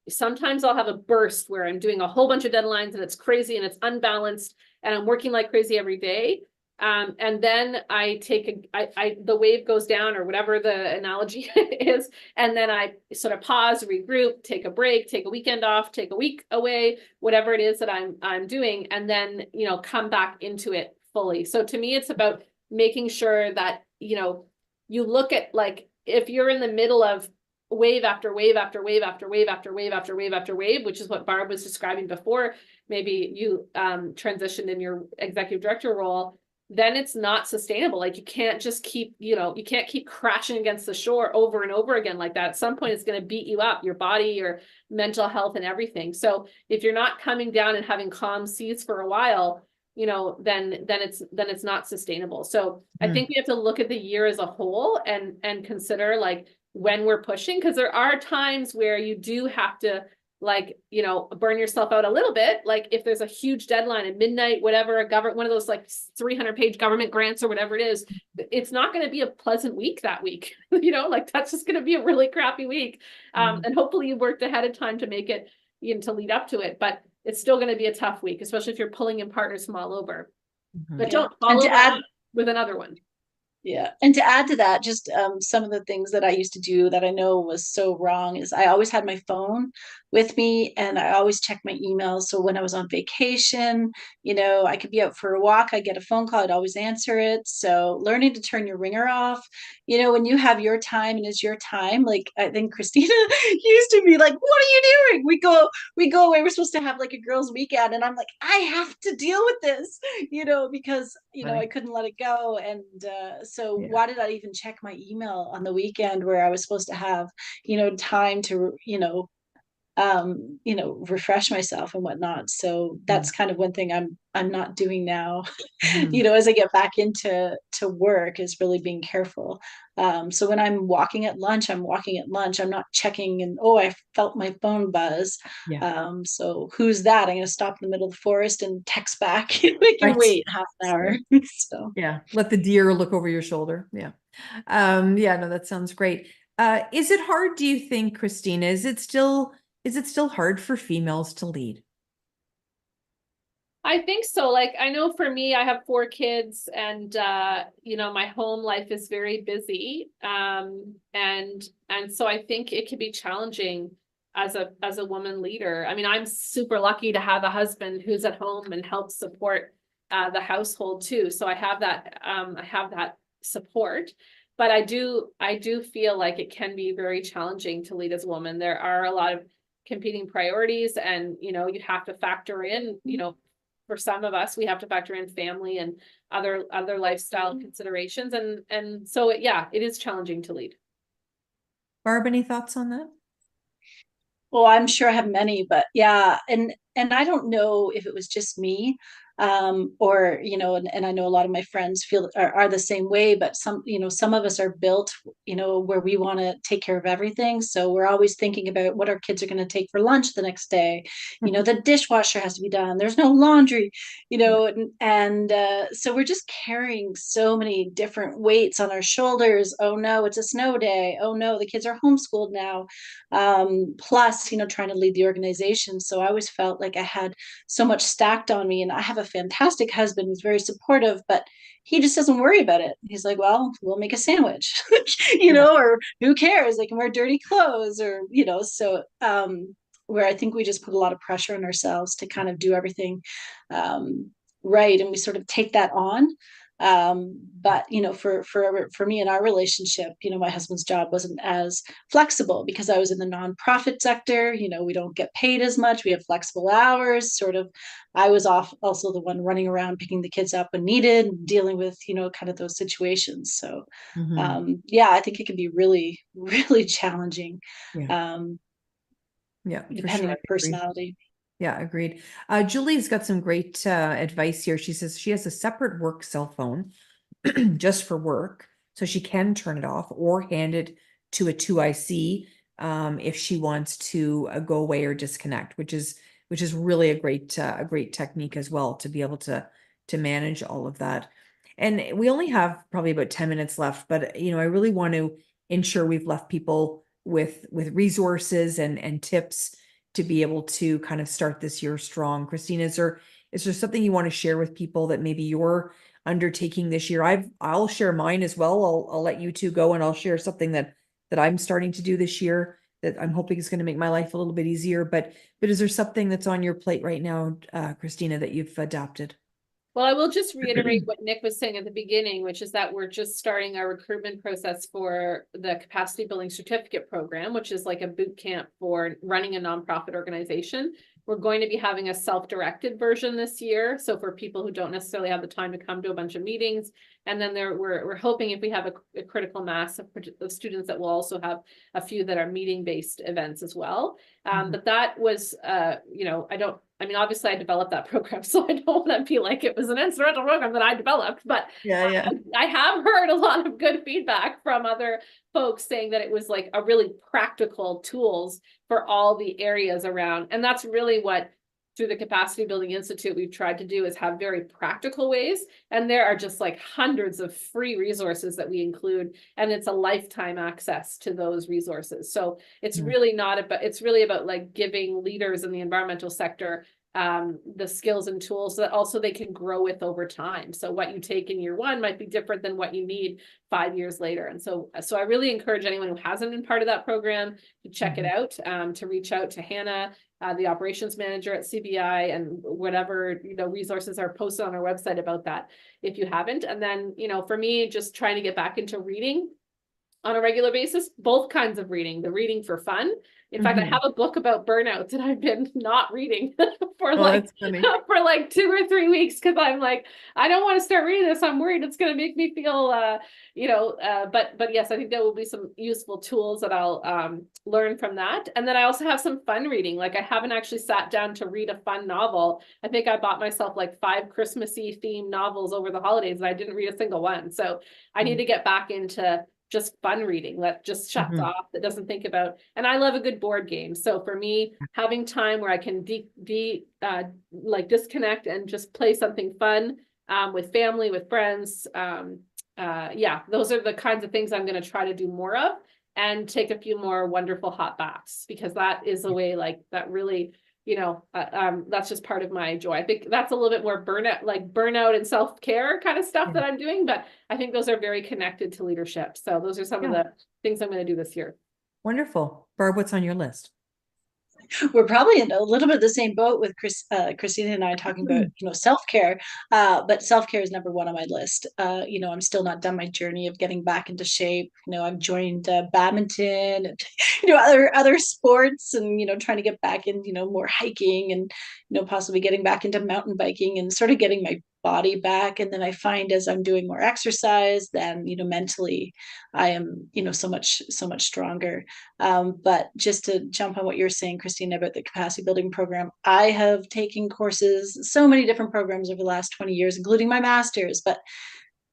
sometimes I'll have a burst where I'm doing a whole bunch of deadlines and it's crazy and it's unbalanced and I'm working like crazy every day. And then I take the wave goes down, or whatever the analogy is, and then I sort of pause, regroup, take a break, take a weekend off, take a week away, whatever it is that I'm doing, and then come back into it fully. So to me, it's about making sure that you look at, like, if you're in the middle of wave after wave after wave after wave after wave after wave after wave, which is what Barb was describing before. Maybe you transitioned in your executive director role, then it's not sustainable. Like you can't just keep, you can't keep crashing against the shore over and over again like that. At some point, it's going to beat you up, your body, your mental health, and everything. So if you're not coming down and having calm seas for a while, then it's not sustainable. So I think we have to look at the year as a whole and consider, like, when we're pushing, because there are times where you do have to, like, burn yourself out a little bit. Like if there's a huge deadline at midnight, whatever, one of those like 300-page government grants or whatever it is, it's not going to be a pleasant week that week. Like that's just going to be a really crappy week. And hopefully you worked ahead of time to make it, to lead up to it, but it's still going to be a tough week, especially if you're pulling in partners from all over. But don't follow that with another one. Yeah. And to add to that, just some of the things that I used to do that I know was so wrong is I always had my phone with me and I always checked my emails. So when I was on vacation, I could be out for a walk, I get a phone call, I'd always answer it. So learning to turn your ringer off, when you have your time and it's your time, like I think Kristina used to be like, what are you doing? We go away, we're supposed to have like a girls' weekend. And I'm like, I have to deal with this, because, I couldn't let it go. And so why did I even check my email on the weekend where I was supposed to have, time to, refresh myself and whatnot. So that's kind of one thing I'm not doing now, as I get back into work, is really being careful. So when I'm walking at lunch, I'm not checking and, oh, I felt my phone buzz. So who's that? I'm going to stop in the middle of the forest and text back. We can wait half an hour. So let the deer look over your shoulder. No, that sounds great. Is it hard, do you think, Kristina? Is it still hard for females to lead? I think so. Like, I know for me, I have 4 kids and, my home life is very busy. And so I think it can be challenging as a woman leader. I mean, I'm super lucky to have a husband who's at home and helps support the household too. So I have that support, but I do feel like it can be very challenging to lead as a woman. There are a lot of competing priorities, and you have to factor in, for some of us, we have to factor in family and other lifestyle considerations, and so it is challenging to lead. Barb, any thoughts on that? Well, I'm sure I have many, but yeah, and I don't know if it was just me, or and I know a lot of my friends are the same way, but some of us are built, where we want to take care of everything. So we're always thinking about what our kids are going to take for lunch the next day. The dishwasher has to be done. There's no laundry, and so we're just carrying so many different weights on our shoulders. Oh no, it's a snow day. Oh no, the kids are homeschooled now. Plus, trying to lead the organization. So I always felt like I had so much stacked on me, and I have a fantastic husband who's very supportive, but he just doesn't worry about it. He's like, well, we'll make a sandwich, or who cares? They can wear dirty clothes, or, so where I think we just put a lot of pressure on ourselves to kind of do everything right. And we sort of take that on. But for me in our relationship, my husband's job wasn't as flexible because I was in the nonprofit sector. We don't get paid as much. We have flexible hours. Sort of, I was off also the one running around picking the kids up when needed, dealing with kind of those situations. So I think it can be really, really challenging. Depending on personality. Yeah, agreed. Julie's got some great advice here. She says she has a separate work cell phone just for work, so she can turn it off or hand it to a 2IC if she wants to go away or disconnect, which is really a great technique as well, to be able to manage all of that. And we only have probably about 10 minutes left, but I really want to ensure we've left people with resources and tips to be able to kind of start this year strong. Kristina, is there something you want to share with people that maybe you're undertaking this year? I'll share mine as well. I'll let you two go, and I'll share something that I'm starting to do this year that I'm hoping is going to make my life a little bit easier. But is there something that's on your plate right now, Kristina, that you've adapted? Well, I will just reiterate what Nick was saying at the beginning, which is that we're just starting our recruitment process for the capacity building certificate program, which is like a boot camp for running a nonprofit organization. We're going to be having a self-directed version this year. So for people who don't necessarily have the time to come to a bunch of meetings, and then we're hoping if we have a critical mass of students that we'll also have a few that are meeting-based events as well. But that was, obviously I developed that program, so I don't want to be like it was an instrumental program that I developed, but I have heard a lot of good feedback from other folks saying that it was like a really practical tools for all the areas around. And that's really what, through the Capacity Building Institute, we've tried to do, is have very practical ways. And there are just like hundreds of free resources that we include, and it's a lifetime access to those resources. So it's really it's really about like giving leaders in the environmental sector the skills and tools that also they can grow with over time. So what you take in year one might be different than what you need 5 years later. And so I really encourage anyone who hasn't been part of that program to check it out, to reach out to Hannah, the operations manager at CBI, and whatever, resources are posted on our website about that if you haven't. And then, for me, just trying to get back into reading on a regular basis, both kinds of reading, the reading for fun. In fact, I have a book about burnout that I've been not reading for like 2 or 3 weeks, because I'm like, I don't want to start reading this. I'm worried it's going to make me feel, but yes, I think there will be some useful tools that I'll learn from that. And then I also have some fun reading. Like, I haven't actually sat down to read a fun novel. I think I bought myself like 5 Christmassy themed novels over the holidays, and I didn't read a single one. So I need to get back into just fun reading that just shuts off, that doesn't think about. And I love a good board game. So for me, having time where I can disconnect and just play something fun with family, with friends. Those are the kinds of things I'm going to try to do more of, and take a few more wonderful hot baths, because that is a way like that really, that's just part of my joy. I think that's a little bit more burnout and self-care kind of stuff that I'm doing, but I think those are very connected to leadership. So those are some of the things I'm going to do this year. Wonderful. Barb, what's on your list? We're probably in a little bit of the same boat with Kristina and I talking about, self-care, but self-care is number one on my list. I'm still not done my journey of getting back into shape. I've joined badminton and, other sports, and, trying to get back in, more hiking, and, possibly getting back into mountain biking, and sort of getting my body back. And then I find as I'm doing more exercise, then, mentally I am, so much stronger. But just to jump on what you're saying, Kristina, about the capacity building program, I have taken courses, so many different programs over the last 20 years, including my master's, but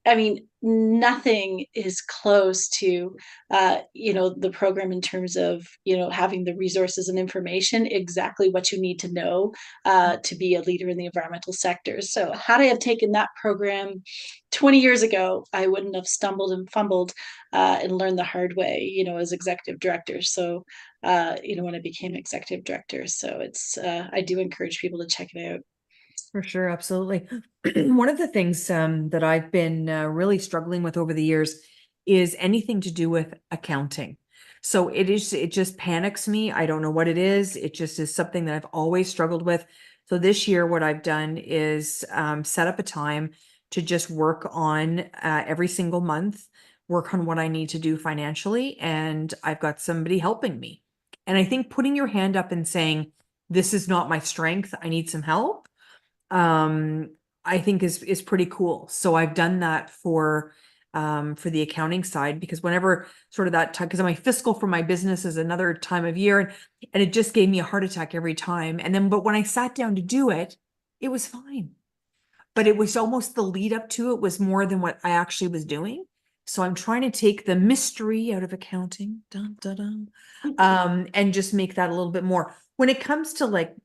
I mean, nothing is close to, the program in terms of, having the resources and information, exactly what you need to know to be a leader in the environmental sector. So had I have taken that program 20 years ago, I wouldn't have stumbled and fumbled and learned the hard way, as executive director. So, when I became executive director. So it's, I do encourage people to check it out. For sure, absolutely. One of the things that I've been really struggling with over the years is anything to do with accounting. So it just panics me. I don't know what it is. It just is something that I've always struggled with. So this year, what I've done is set up a time to just work on every single month, work on what I need to do financially, and I've got somebody helping me. And I think putting your hand up and saying, "This is not my strength. I need some help," um, I think is pretty cool. So I've done that for the accounting side, because whenever sort of that time, because my fiscal for my business is another time of year, and it just gave me a heart attack every time. And then, but when I sat down to do it, it was fine. But it was almost the lead up to it was more than what I actually was doing. So I'm trying to take the mystery out of accounting, dun, dun, dun, and just make that a little bit more. When it comes to like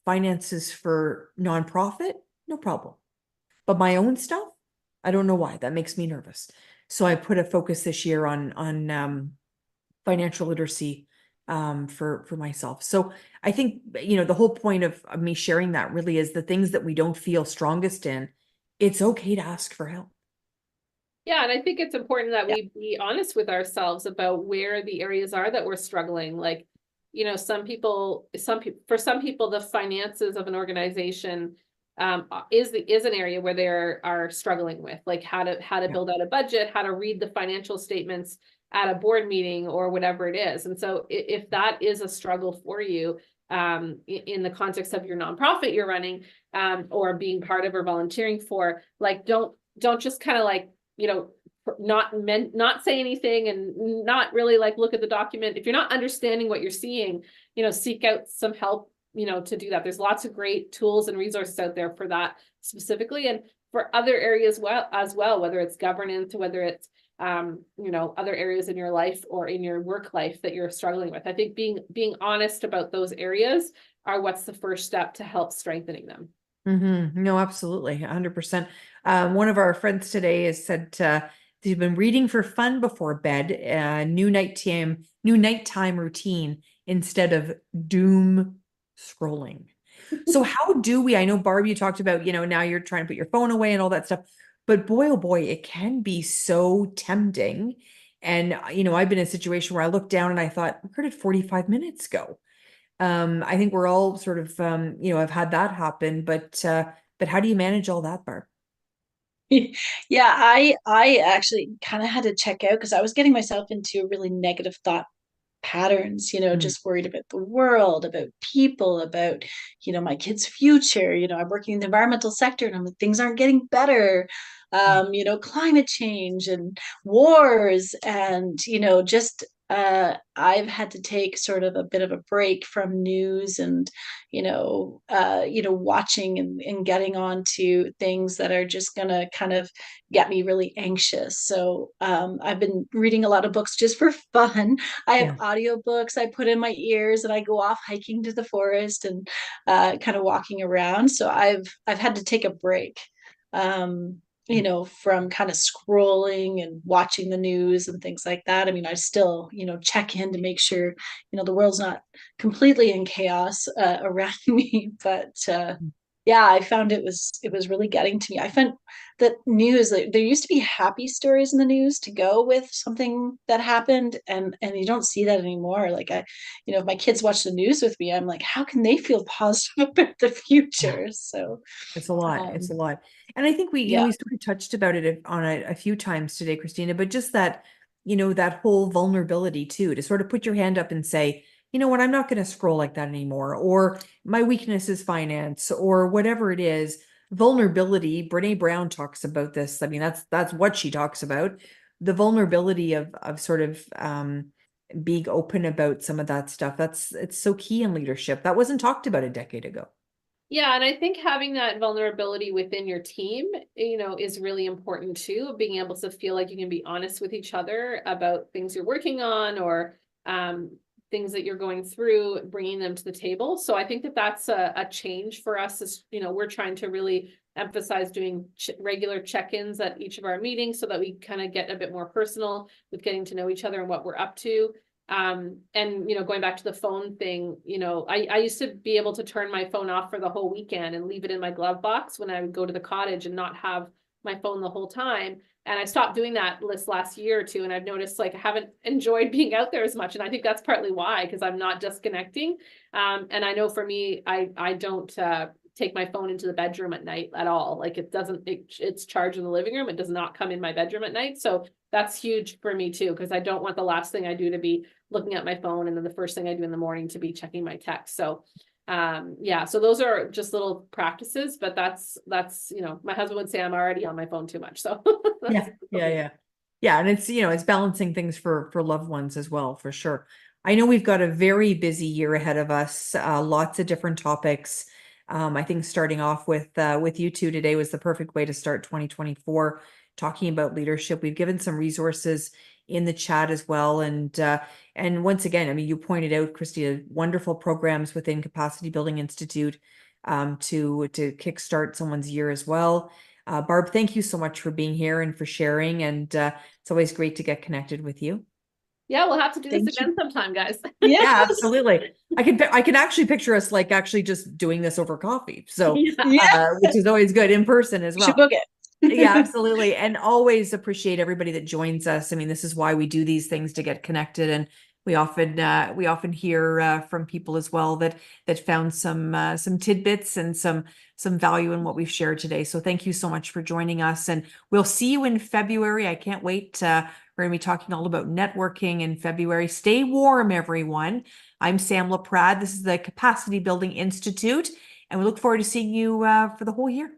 finances for nonprofit, no problem. But my own stuff, I don't know why. That makes me nervous. So I put a focus this year on financial literacy for myself. So I think, you know, the whole point of me sharing that really is the things that we don't feel strongest in, it's okay to ask for help. Yeah, and I think it's important that we be honest with ourselves about where the areas are that we're struggling. Like, you know, for some people, the finances of an organization is an area where they are struggling with, like how to build out a budget, how to read the financial statements at a board meeting or whatever it is. And so if that is a struggle for you, in the context of your nonprofit you're running, or being part of or volunteering for, like, don't just kind of like, you know, not say anything and not really like look at the document. If you're not understanding what you're seeing, you know, seek out some help, you know, to do that. There's lots of great tools and resources out there for that specifically, and for other areas as well, whether it's governance, whether it's you know, other areas in your life or in your work life that you're struggling with. I think being honest about those areas are what's the first step to help strengthening them. No, absolutely. 100%. One of our friends today has said, they've been reading for fun before bed, new nighttime routine instead of doom scrolling. So how do we, I know Barb, you talked about, you know, now you're trying to put your phone away and all that stuff, but boy, oh boy, it can be so tempting. And, you know, I've been in a situation where I looked down and I thought, where did 45 minutes go? I think we're all sort of, you know, I've had that happen, but how do you manage all that, Barb? Yeah, I actually kind of had to check out because I was getting myself into really negative thought patterns, you know, Mm. just worried about the world, about people, about, you know, my kids' future. You know, I'm working in the environmental sector and I'm like, things aren't getting better. You know, climate change and wars, and, you know, just I've had to take sort of a bit of a break from news and, you know, watching and getting on to things that are just gonna kind of get me really anxious. So I've been reading a lot of books just for fun. I have Yeah. audiobooks I put in my ears and I go off hiking to the forest and kind of walking around. So I've had to take a break. You know, from kind of scrolling and watching the news and things like that. I mean, I still, you know, check in to make sure, you know, the world's not completely in chaos around me. But yeah, I found it was really getting to me. I found that news, like, there used to be happy stories in the news to go with something that happened, and you don't see that anymore. Like, you know, if my kids watch the news with me, I'm like, how can they feel positive about the future? So It's a lot. It's a um, lot. And I think we, you know, yeah. we sort of touched about it on a few times today, Kristina, but just that, you know, that whole vulnerability too, to sort of put your hand up and say, you know what, I'm not going to scroll like that anymore, or my weakness is finance, or whatever it is. Vulnerability, Brene Brown talks about this. I mean, that's what she talks about. The vulnerability of sort of being open about some of that stuff. It's so key in leadership. That wasn't talked about a decade ago. Yeah, and I think having that vulnerability within your team, you know, is really important too. Being able to feel like you can be honest with each other about things you're working on, or things that you're going through, bringing them to the table. So I think that that's a change for us. As you know, we're trying to really emphasize doing regular check-ins at each of our meetings so that we kind of get a bit more personal with getting to know each other and what we're up to. And, you know, going back to the phone thing, you know, I used to be able to turn my phone off for the whole weekend and leave it in my glove box when I would go to the cottage and not have my phone the whole time. And I stopped doing that this last year or two. And I've noticed like I haven't enjoyed being out there as much. And I think that's partly why, because I'm not disconnecting. And I know for me, I don't take my phone into the bedroom at night at all. Like it doesn't, it's charged in the living room. It does not come in my bedroom at night. So that's huge for me too, because I don't want the last thing I do to be looking at my phone and then the first thing I do in the morning to be checking my text. So yeah, so those are just little practices, but that's, you know, my husband would say I'm already on my phone too much. So Yeah. And it's, you know, it's balancing things for loved ones as well, for sure. I know we've got a very busy year ahead of us, lots of different topics. I think starting off with you two today was the perfect way to start 2024, talking about leadership. We've given some resources in the chat as well. And once again, I mean, you pointed out, Kristina, wonderful programs within Capacity Building Institute to kickstart someone's year as well. Barb, thank you so much for being here and for sharing. And it's always great to get connected with you. yeah, we'll have to do this Thank again sometime, guys. Yeah, Yes. absolutely. I can actually picture us like actually just doing this over coffee. So, Yeah. which is always good in person as We should well. book it. Yeah, absolutely. And always appreciate everybody that joins us. I mean, this is why we do these things, to get connected. And we often hear from people as well that found some tidbits and some value in what we've shared today. So thank you so much for joining us, and we'll see you in February. I can't wait. We're going to be talking all about networking in February. Stay warm, everyone. I'm Sam Laprade. This is the Capacity Building Institute, and we look forward to seeing you for the whole year.